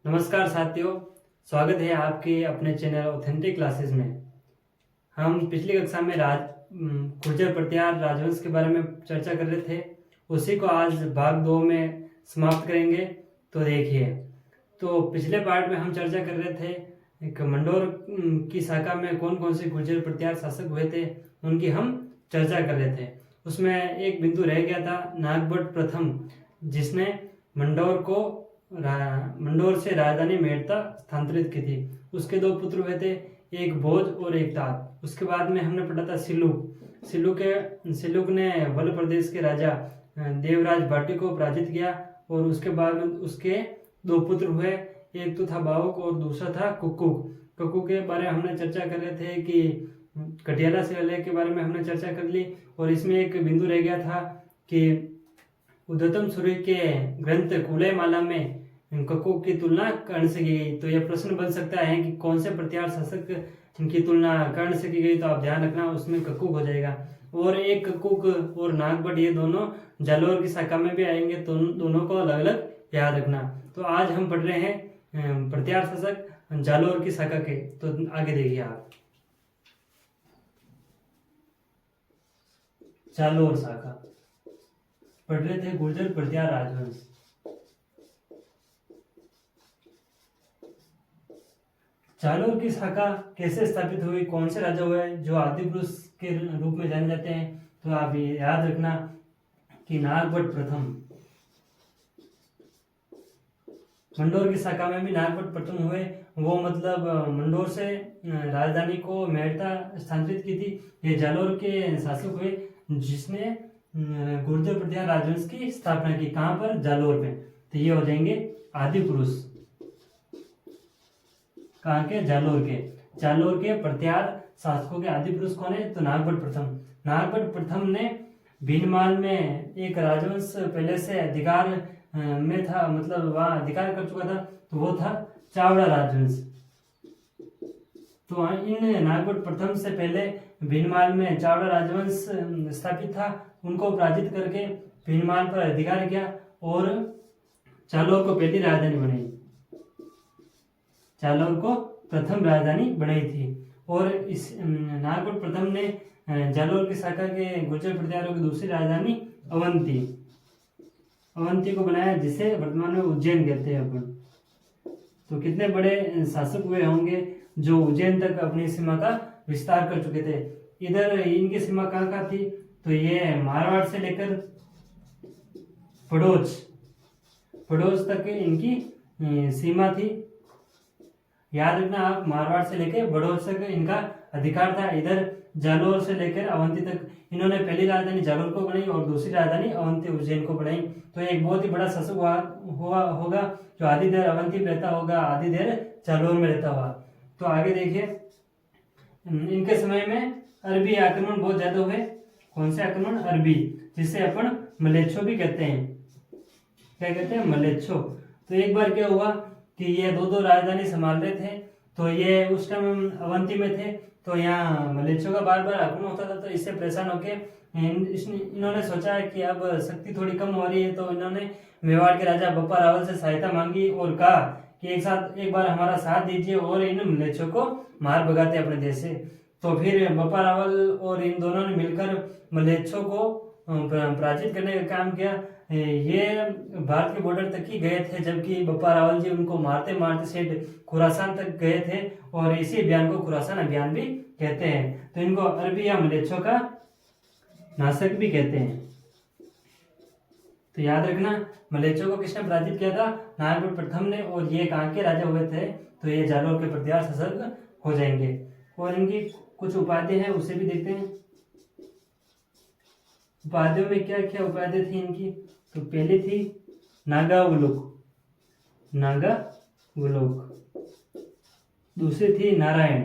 नमस्कार साथियों, स्वागत है आपके अपने चैनल ऑथेंटिक क्लासेस में। हम पिछली कक्षा में गुर्जर प्रतिहार राजवंश के बारे में चर्चा कर रहे थे। उसी को आज भाग 2 में समाप्त करेंगे। तो देखिए, तो पिछले पार्ट में हम चर्चा कर रहे थे एक मंडोर की शाखा में कौन कौन से गुर्जर प्रतिहार शासक हुए थे, उनकी हम चर्चा कर रहे थे। उसमें एक बिंदु रह गया था, नागभट्ट प्रथम, जिसने मंडोर से राजधानी मेड़ता स्थानांतरित की थी। उसके 2 पुत्र हुए थे, एक भोज और एक तात। उसके बाद में हमने पढ़ा था सिलुक ने वल प्रदेश के राजा देवराज भाटी को पराजित किया और उसके बाद में उसके 2 पुत्र हुए, एक तो था बाहुक और दूसरा था कुक्कुक। कुक्कुक के बारे में हमने चर्चा कर रहे थे कि कटियाला शिलालेख के बारे में हमने चर्चा कर ली। और इसमें एक बिंदु रह गया था कि उद्धतम सूर्य के ग्रंथ कुलयमाला में कुक्कुक की तुलना कर्ण से की गई। तो यह प्रश्न बन सकता है कि कौन से प्रतिहार शासक की तुलना कर्ण से की गई, तो आप ध्यान रखना उसमें कुक्कुक हो जाएगा। और एक कुक्कुक और नागभट्ट ये दोनों जालोर की शाखा में भी आएंगे, तो दोनों को अलग अलग याद रखना। तो आज हम पढ़ रहे हैं प्रतिहार शासक जालोर की शाखा के। तो आगे देखिए आप, जालोर शाखा पढ़ रहे थे, गुर्जर प्रतिहार राजवंश। जालोर की शाखा कैसे स्थापित हुई, कौन से राजा हुए जो आदि पुरुष के रूप में जाने जाते हैं, तो आप ये याद रखना कि नागभट्ट प्रथम। मंडोर की शाखा में भी नागभट्ट प्रथम हुए। वो मतलब मंडोर से राजधानी को मेड़ता स्थानांतरित की थी। ये जालोर के शासक हुए जिसने गुर्जर प्रतिहार राजवंश की स्थापना की। कहाँ पर? जालोर में। तो ये हो जाएंगे आदि पुरुष। कहाँ के? जालोर के प्रतिहार शासकों के आदि पुरुष कौन है? तो नागभट्ट प्रथम। नागभट्ट प्रथम ने भीनमाल में एक राजवंश पहले से अधिकार में था, मतलब वहाँ अधिकार कर चुका था, तो वो था चावड़ा राजवंश। तो इन नागभट्ट प्रथम से पहले भीनमाल में चावड़ा राजवंश स्थापित था। उनको पराजित करके भीनमाल पर अधिकार किया और जालोर को पहली राजधानी बनाई। जालोर को प्रथम राजधानी बनाई थी। और इस नागभट्ट प्रथम ने जालोर की शाखा के गुर्जर प्रतिहारों की दूसरी राजधानी अवंती को बनाया, जिसे वर्तमान में उज्जैन कहते हैं अपन। तो कितने बड़े शासक हुए होंगे जो उज्जैन तक अपनी सीमा का विस्तार कर चुके थे। इधर इनकी सीमा कहाँ थी? तो ये मारवाड़ से लेकर पड़ोस तक इनकी सीमा थी। याद रखना आप, मारवाड़ से लेकर बड़ौद तक इनका अधिकार था। इधर जालोर से लेकर अवंती तक इन्होंने पहली राजधानी जालोर को बनाई और दूसरी राजधानी अवंती उज्जैन को बनाई। तो एक बहुत ही बड़ा शासक होगा जो आधी देर अवंती में रहता होगा, आधी देर जालोर में रहता होगा। तो आगे देखिए, इनके समय में अरबी आक्रमण बहुत ज्यादा हुए। कौन से आक्रमण? अरबी, जिसे अपन मलेच्छो भी कहते हैं। क्या कहते हैं? मलेच्छो। तो एक बार क्या हुआ कि ये 2 राजधानी संभाल रहे थे। तो ये उस टाइम अवंती में थे, तो यहाँ मलेच्छों का बार बार आक्रमण होता था। तो इससे परेशान होके इन्होंने सोचा कि अब शक्ति थोड़ी कम हो रही है, तो इन्होंने मेवाड़ के राजा बप्पा रावल से सहायता मांगी और कहा कि एक बार हमारा साथ दीजिए और इन मलेच्छों को मार भगाते अपने देश से। तो फिर बप्पा रावल और इन दोनों ने मिलकर मलेच्छों को पराजित करने का काम किया। ये भारत के बॉर्डर तक ही गए थे, जबकि बप्पा रावल जी उनको मारते मारते सेठ खुरासान तक गए थे। और इसी अभियान को खुरासान अभियान भी कहते हैं। तो इनको अरबी या मलेच्छों का नाशक भी कहते हैं। तो याद रखना, मलेच्छों को किसने पराजित किया था? नागभट्ट प्रथम ने। और ये कहाँ के राजा हुए थे? तो ये जालोर के प्रतिहार शासक हो जाएंगे। और इनकी कुछ उपाधि है, उसे भी देखते हैं। उपाधियों में क्या क्या उपाधि थी इनकी? तो पहली थी नागावलोक। दूसरी थी नारायण।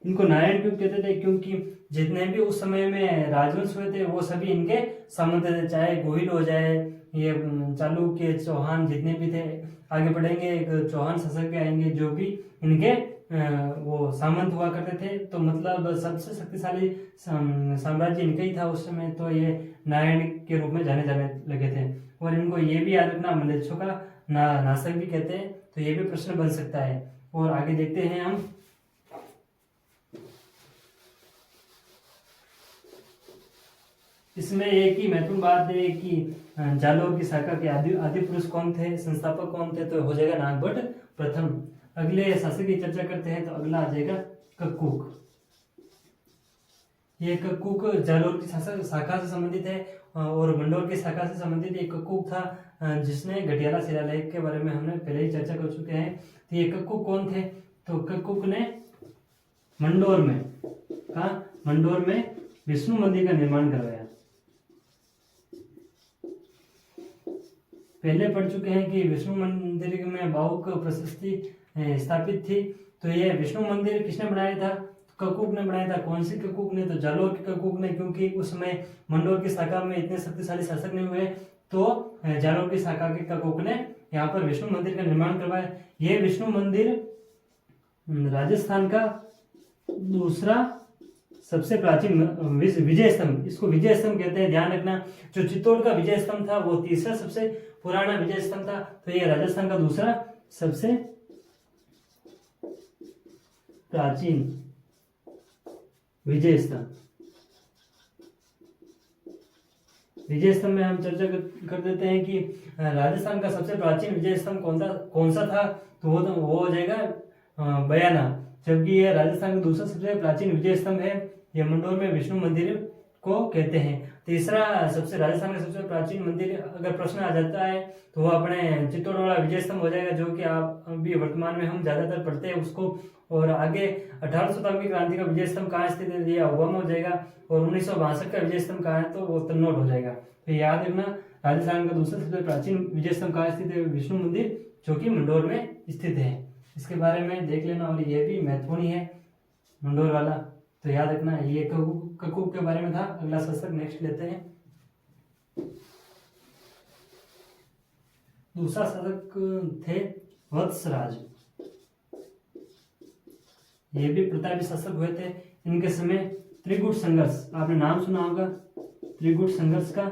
इनको नारायण क्यों कहते थे? क्योंकि जितने भी उस समय में राजवंश हुए थे वो सभी इनके सामंत थे, चाहे गोहिल हो जाए, ये चालुक्य, चौहान, जितने भी थे। आगे बढ़ेंगे, एक चौहान शासक भी आएंगे जो भी इनके वो सामंत हुआ करते थे। तो मतलब सबसे शक्तिशाली साम्राज्य इनका ही था उस समय। तो ये नारायण के रूप में जाने लगे थे। और इनको ये भी याद रखना, म्लेच्छों का नाशक भी कहते हैं। तो ये भी प्रश्न बन सकता है। और आगे देखते हैं हम। इसमें एक ही महत्वपूर्ण बात है कि जालोर की शाखा के आदि पुरुष कौन थे, संस्थापक कौन थे, तो हो जाएगा नागभट्ट प्रथम। अगले शासक की चर्चा करते हैं, तो अगला आ जाएगा कक्कुक। ये कक्कुक जालोर की शाखा से संबंधित है और मंडोर की शाखा से संबंधित एक कक्कुक था, जिसने घटियाला शिलालेख के बारे में हमने पहले ही चर्चा कर चुके हैं। तो ये कक्कुक कौन थे, तो कक्कुक ने मंडोर में विष्णु मंदिर का निर्माण करवाया। पहले पढ़ चुके हैं कि विष्णु मंदिर में भावुक प्रशस्ति स्थापित थी। तो ये विष्णु मंदिर किसने बनाया था, कक्कुक ने बनाया था। कौन सी कक्कुक ने, तो जालोर के कक्कुक ने, क्योंकि उस समय मंडोर की शाखा में इतने शक्तिशाली शासक नहीं हुए, तो जालोर की शाखा के कक्कुक ने यहाँ पर विष्णु मंदिर का निर्माण करवाया। ये विष्णु मंदिर राजस्थान का दूसरा सबसे प्राचीन विजय स्तंभ, इसको विजय स्तंभ कहते हैं, ध्यान रखना। जो चित्तौड़ का विजय स्तंभ था वो तीसरा सबसे पुराना विजय स्तंभ था। तो ये राजस्थान का दूसरा सबसे प्राचीन विजय स्तंभ। विजय स्तंभ में हम चर्चा कर देते हैं कि राजस्थान का सबसे प्राचीन विजय स्तंभ कौन सा था, तो वो हो जाएगा बयाना। जबकि यह राजस्थान का दूसरा सबसे प्राचीन विजय स्तंभ है। यह मंडोर में विष्णु मंदिर को कहते हैं। तीसरा सबसे राजस्थान का सबसे प्राचीन मंदिर अगर प्रश्न आ जाता है तो वो अपने चित्तौड़ वाला विजय स्तंभ हो जाएगा, जो कि आप अभी वर्तमान में हम ज्यादातर पढ़ते हैं उसको। और आगे 18 शताब्दी क्रांति का विजय स्तंभ कहाँ स्थित है, ये अहुआ में हो जाएगा। और 1962 का विजय स्तंभ कहाँ है, तो वो तन्नौट हो जाएगा। तो याद रखना, राजस्थान का दूसरा सबसे प्राचीन विजय स्तंभ कहाँ स्थित है, विष्णु मंदिर, जो कि मंडोर में स्थित है। इसके बारे में देख लेना, और ये भी महत्वपूर्ण है मंडोर वाला, तो याद रखना। ये कक्कुक के बारे में था। अगला शासक नेक्स्ट लेते हैं। दूसरा शासक थे वत्सराज। ये भी प्रतापी शासक हुए थे। इनके समय त्रिगुट संघर्ष, आपने नाम सुना होगा त्रिगुट संघर्ष का।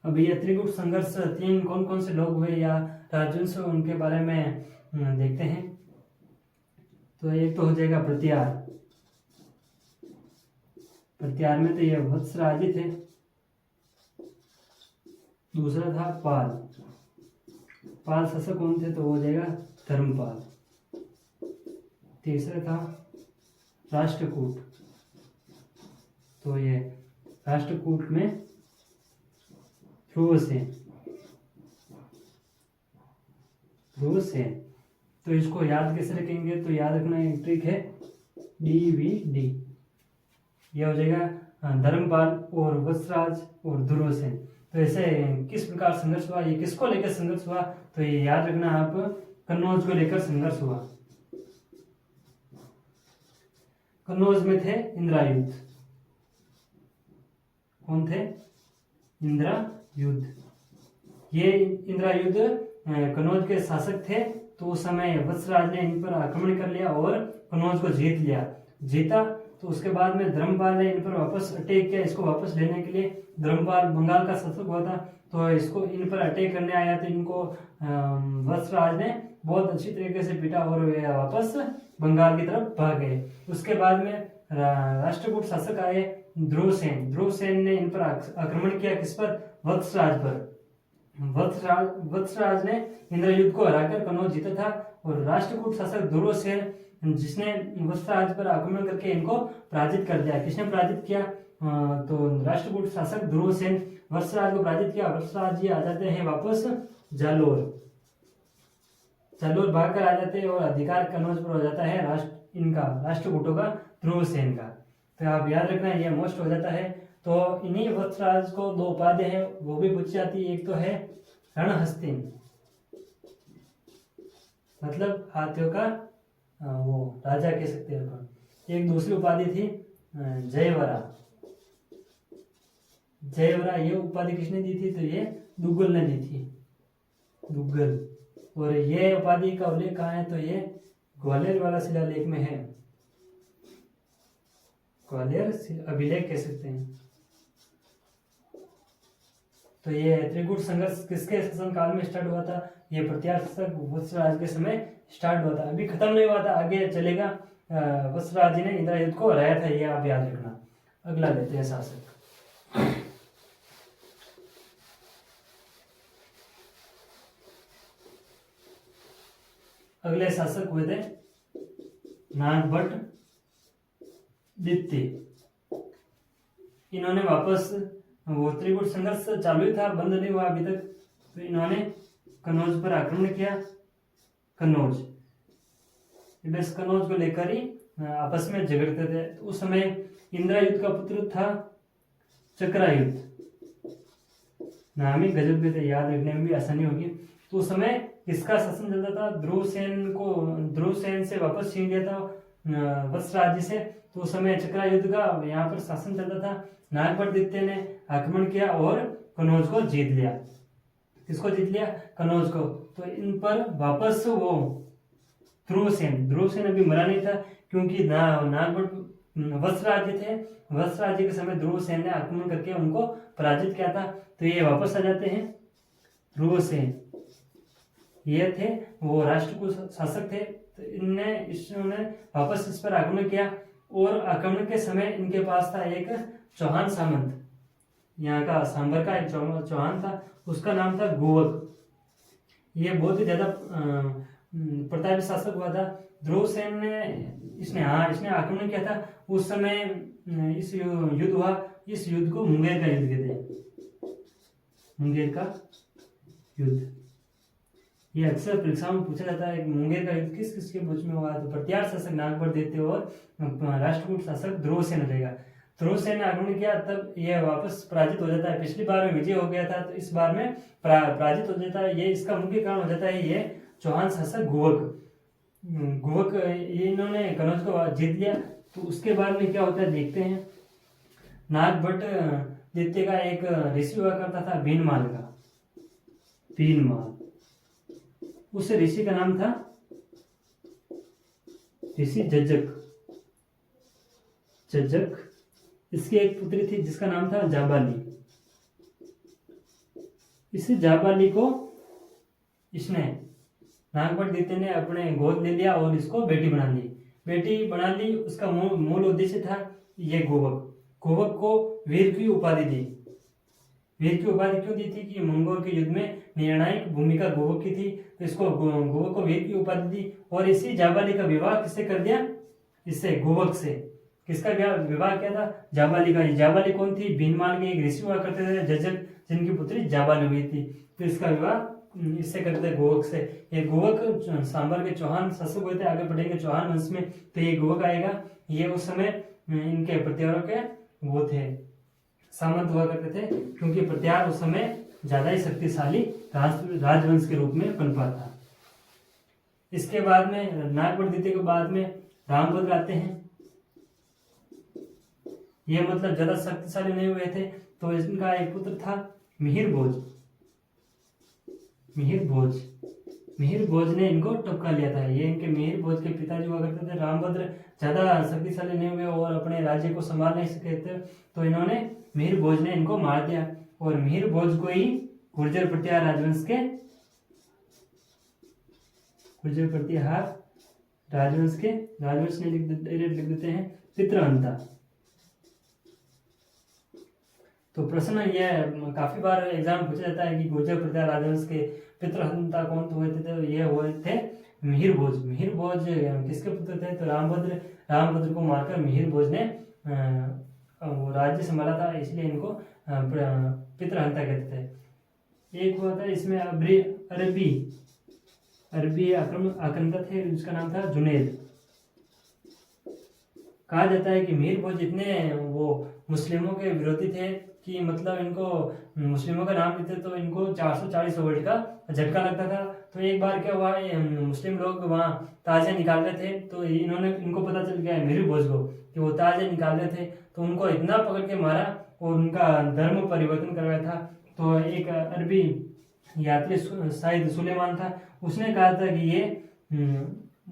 अब ये त्रिगुट संघर्ष तीन कौन कौन से लोग हुए या राजवंश, उनके बारे में देखते हैं। तो एक तो हो जाएगा प्रत्यार में तो ये वत्सराज थे। दूसरा था पाल शासक कौन थे, तो हो जाएगा धर्मपाल। तीसरा था राष्ट्रकूट, तो ये राष्ट्रकूट में ध्रुवसेन। तो इसको याद कैसे रखेंगे, तो याद रखना एक ट्रिक है, DVD। यह हो जाएगा धर्मपाल और वत्सराज और ध्रुवसेन। तो ऐसे किस प्रकार संघर्ष हुआ, ये किसको लेकर संघर्ष हुआ, तो ये याद रखना आप, कन्नौज को लेकर संघर्ष हुआ। कन्नौज में थे इंद्रायुध। कौन थे, इंद्रायुध। ये इंद्रायुध कन्नौज के शासक थे। तो उस समय वत्सराज ने इन पर आक्रमण कर लिया और कन्नौज को जीता। तो उसके बाद में धर्मपाल ने इन पर वापस अटैक किया। इसको वापस लेने के लिए धर्मपाल बंगाल का शासक हुआ था, तो इसको इन पर अटैक करने आया। तो इनको वत्सराज ने बहुत अच्छी तरीके से पीटा और वे वापस बंगाल की तरफ भाग गए। उसके बाद में राष्ट्रकूट शासक आए ध्रुवसेन ने इन पर आक्रमण किया। किस पर, वत्सराज पर। वत्सराज ने इंद्रयुद्ध को हराकर कन्नौज जीता था। और राष्ट्रकूट शासक ध्रुवसेन, जिसने वत्सराज पर आक्रमण करके इनको पराजित कर दिया। किसने पराजित किया, तो राष्ट्रकूट शासक ध्रुवसेन वत्सराज को पराजित किया। वत्सराज जी आ जाते हैं वापस जालोर भाग कर आ जाते हैं और अधिकार कन्नौज पर हो जाता है राष्ट्रकूटों का, ध्रुवसेन का। तो आप याद रखना, ये मोस्ट हो जाता है। तो इन्हीं वत्सराज को दो उपाधि है, वो भी पूछी जाती है। एक तो है रणहस्तिन, मतलब हाथियों का वो राजा कह सकते हैं अपन। एक दूसरी उपाधि थी जयवरा। ये उपाधि किसने दी थी, तो ये दुग्गल ने दी थी, दुग्गल। और ये उपाधि का उल्लेख कहाँ है, तो ये ग्वालियर वाला शिलालेख में है। ग्वालियर अभिलेख कह सकते हैं। तो ये त्रिकूट संघर्ष किसके शासन काल में स्टार्ट हुआ था? ये प्रत्यार शासक वत्सराज के समय स्टार्ट हुआ था, अभी खत्म नहीं हुआ था, आगे चलेगा। वत्सराज जी ने इंदिरा युद्ध को हराया था, ये आप याद रखना। अगला लेते हैं शासक। अगले शासक हुए थे नागभट्ट द्वितीय। इन्होंने वापस, वो त्रिकूट संघर्ष चालू ही था, बंद नहीं हुआ अभी तक, तो इन्होंने कन्नौज पर आक्रमण किया। कन्नौज, बस कन्नौज को लेकर ही आपस में झगड़ते थे। तो उस समय इंदिरा युद्ध का पुत्र था चक्रायुद्ध, नाम ही गजब के थे, याद रखने में भी आसानी होगी। तो उस समय किसका शासन चलता था? ध्रुव सेन से वापस छीन लिया था वत्सराज जी से। तो उस समय चक्रायुद्ध का यहाँ पर शासन चलता था। नागभट्ट द्वितीय ने आक्रमण किया और कन्नौज को जीत लिया। किसको जीत लिया? कन्नौज को। तो इन पर वापस वो ध्रुव सेन अभी मरा नहीं था, क्योंकि नागभट्ट वत्सराज जी थे। वत्सराज जी के समय ध्रुव सेन ने आक्रमण करके उनको पराजित किया था। तो ये वापस आ जाते हैं। ध्रुव सेन ये थे, वो राष्ट्रकूट शासक थे। तो इन्होंने वापस इस पर आक्रमण किया, और आक्रमण के समय इनके पास था एक चौहान सामंत, यहाँ का सांबर का एक चौहान था, उसका नाम था गोवक। ये बहुत ही ज्यादा प्रतापी शासक हुआ था। ध्रुव सेन ने इसने आक्रमण किया था। उस समय इस युद्ध हुआ। इस युद्ध को मुंगेर का युद्ध कहते हैं। मुंगेर का युद्ध ये अक्सर परीक्षाओं में पूछा जाता है। मुंगेर का युद्ध किस किसके बीच में हुआ? तो प्रत्यार शासक नागभट्ट द्वितीय और राष्ट्रकूट शासक ध्रुव सेन रहेगा। ध्रुव सेन ने आक्रमण किया, तब यह वापस पराजित हो जाता है। पिछली बार में विजय हो गया था, तो इस बार में पराजित हो जाता है। ये इसका मुख्य कारण हो जाता है ये चौहान शासक गोवक इन्होंने कन्नौज को जीत लिया। तो उसके बाद में क्या होता है देखते हैं। नागभट्ट द्वितीय का एक ऋषि हुआ करता था भीनमाल का, उस ऋषि का नाम था ऋषि जज्जक। इसकी एक पुत्री थी जिसका नाम था जाबाली। इस जाबाली को इसने नागभट्ट द्वितीय ने अपने गोद ले लिया और इसको बेटी बना ली। उसका मूल उद्देश्य था ये गोवक को वीर की उपाधि दी। वीर की उपाधि क्यों दी थी? कि मंगोल के युद्ध में निर्णायक भूमिका गोवक की थी, तो इसको गोवक को वीर की उपाधि दी। और इसी जाबाली का विवाह किससे कर दिया? इससे, गोवक से। किसका विवाह किया था? जाबाली का। जाबाली कौन थी? भीनमाल के एक ऋषि हुआ करते थे जज्जक, जिनकी पुत्री जाबाली हुई थी। तो इसका विवाह इससे करते थे, गोवक से। ये गोवक सांबर के चौहान शासक हुए थे। आगे बढ़ेंगे चौहान वंश में, तो ये गोवक आएगा। ये उस समय इनके प्रत्यारों के वो थे, सामंत हुआ करते थे, क्योंकि प्रत्यार उस समय ज्यादा ही शक्तिशाली राजवंश के रूप में पनपा था। इसके बाद में नागभट्ट द्वितीय के बाद में रामभद्र आते हैं। ये मतलब ज्यादा शक्तिशाली नहीं हुए थे। तो इनका एक पुत्र था मिहिर भोज ने इनको टपका लिया था। ये इनके मिहिर भोज के पिताजी हुआ करते थे। रामभद्र ज्यादा शक्तिशाली नहीं हुए और अपने राज्य को संभाल नहीं सके थे, तो इन्होंने मिहिर भोज ने इनको मार दिया। और मिहिर भोज को ही गुर्जर प्रत्यार राजवंश ने लिख देते हैं पितृहंता। तो प्रश्न ये काफी बार एग्जाम पूछा जाता है कि गुर्जर प्रत्यार राजवंश के पितृहंता कौन हुए थे? तो ये हुए थे मिहिर भोज किसके पुत्र थे? तो रामभद्र को मारकर मिहिर भोज ने वो राज्य संभाला था, इसलिए इनको पितृहंता कहते थे। एक हुआ था इसमें अरबी आक्रांता थे, जिसका नाम था जुनैद। कहा जाता है कि मिहिर भोज इतने वो मुस्लिमों के विरोधी थे कि मतलब इनको मुस्लिमों का नाम लेते तो इनको 440 वोल्ट का झटका लगता था। तो एक बार क्या हुआ, मुस्लिम लोग वहाँ ताजे निकाल रहे थे, तो इनको पता चल गया मिहिर भोज को कि वो ताजे निकाल रहे थे, तो उनको इतना पकड़ के मारा और उनका धर्म परिवर्तन करवाया था। तो एक अरबी यात्री शायद सुलेमान था, उसने कहा था कि ये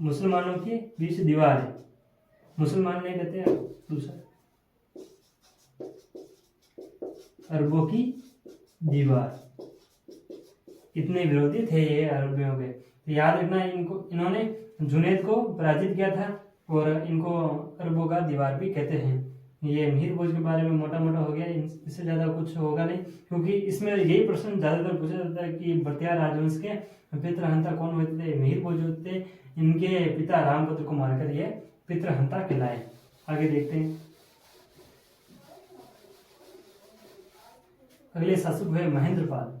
मुसलमानों की बीच दीवार है। मुसलमान नहीं कहते, दूसरा अरबों की दीवार। इतने विरोधी थे ये अरबियों के। तो याद रखना, इन्होंने जुनैद को पराजित किया था और इनको अरबों का दीवार भी कहते हैं। ये मिहिर भोज के बारे में मोटा मोटा हो गया, इससे ज़्यादा कुछ होगा नहीं, क्योंकि इसमें यही प्रश्न ज़्यादातर पूछा जाता है कि भरतिया राजवंश के पितृहंता कौन हुए थे। मिहिर भोज होते, इनके पिता रामभद्र को मारकर ये पितृहंता कहलाए। आगे देखते हैं। अगले शासक हुए महेंद्रपाल।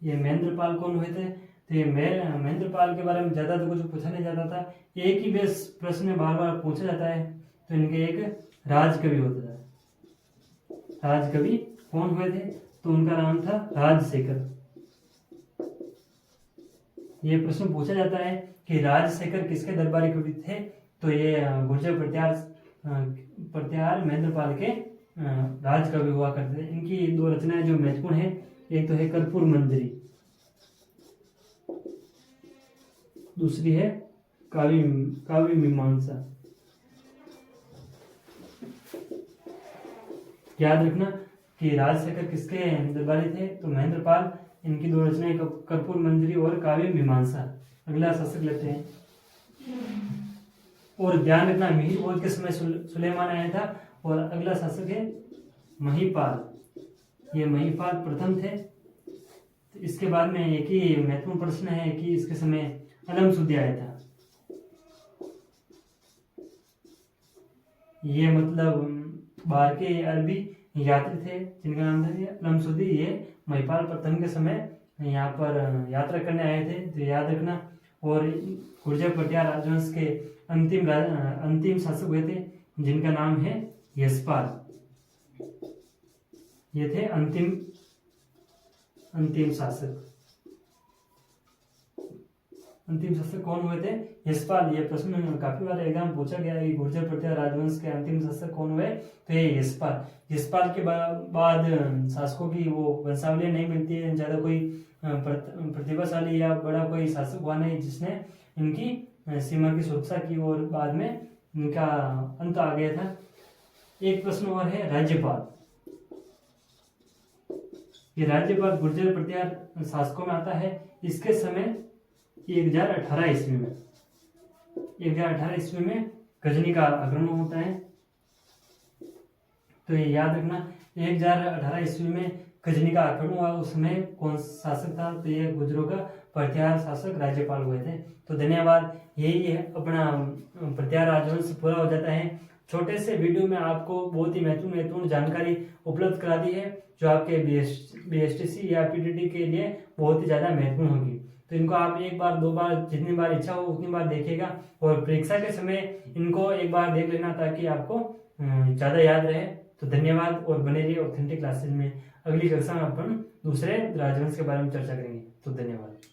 ये महेंद्रपाल कौन हुए थे? तो ये महेंद्रपाल के बारे में ज्यादा तो कुछ पूछा नहीं जाता था, एक ही बेस प्रश्न में बार बार पूछा जाता है। तो इनके एक राजकवि होता था। राजकवि कौन हुए थे? तो उनका नाम था राजशेखर। ये प्रश्न पूछा जाता है कि राजशेखर किसके दरबारी कवि थे? तो ये गुर्जर प्रत्यार महेंद्रपाल के राजकवि हुआ करते थे। इनकी दो रचनाएं जो महत्वपूर्ण है, एक तो है कर्पूर मंजरी, दूसरी है काव्य मीमांसा। याद रखना कि राजशेखर किसके दरबारी थे? तो महेंद्रपाल। इनकी दो रचनाएं कर्पूर मंजरी और काव्य मीमांसा। अगला शासक लेते हैं। और ध्यान रखना, मिहिर भोज के समय सुलेमान आया था और अगला शासक है महिपाल। ये महिपाल प्रथम थे। तो इसके बाद में एक ही महत्वपूर्ण प्रश्न है कि इसके समय अलमसुद्दी आया था। ये मतलब बाहर के अरबी यात्री थे जिनका नाम था अलमसुद्दी। ये महिपाल प्रथम के समय यहाँ पर यात्रा करने आए थे, तो याद रखना। और गुर्जर प्रत्यार राजवंश के अंतिम शासक हुए थे जिनका नाम है यशपाल। ये थे अंतिम शासक। अंतिम शासक कौन हुए थे? यशपाल। ये प्रश्न काफी बार एग्जाम पूछा गया है कि गुर्जर प्रत्यार राजवंश के अंतिम शासक कौन हुए? तो ये यशपाल। यशपाल के बाद शासकों की वो वंशावली नहीं मिलती है, ज्यादा कोई प्रतिभाशाली या बड़ा कोई शासक हुआ नहीं जिसने इनकी सीमा की सुरक्षा की, और बाद में इनका अंत आ गया था। एक प्रश्न और है राज्यपाल। ये राज्यपाल गुर्जर प्रत्यार शासकों में आता है। इसके समय 1018 ईस्वी में 1018 ईस्वी में गजनी का आक्रमण होता है। तो ये याद रखना, 1018 ईस्वी में गजनी का आक्रमण हुआ। उस समय कौन शासक था? तो ये गुर्जरों का प्रत्यार शासक राज्यपाल हुए थे। तो धन्यवाद। यही है अपना प्रत्यार राजवंश पूरा हो जाता है। छोटे से वीडियो में आपको बहुत ही महत्वपूर्ण जानकारी उपलब्ध करा दी है, जो आपके BSTC या PTT के लिए बहुत ही ज़्यादा महत्वपूर्ण होगी। तो इनको आप एक बार दो बार जितनी बार इच्छा हो उतनी बार देखिएगा, और परीक्षा के समय इनको एक बार देख लेना ताकि आपको ज़्यादा याद रहे। तो धन्यवाद, और बने रहिए ऑथेंटिक क्लासेज में। अगली कक्षा में अपन दूसरे राजवंश के बारे में चर्चा करेंगे। तो धन्यवाद।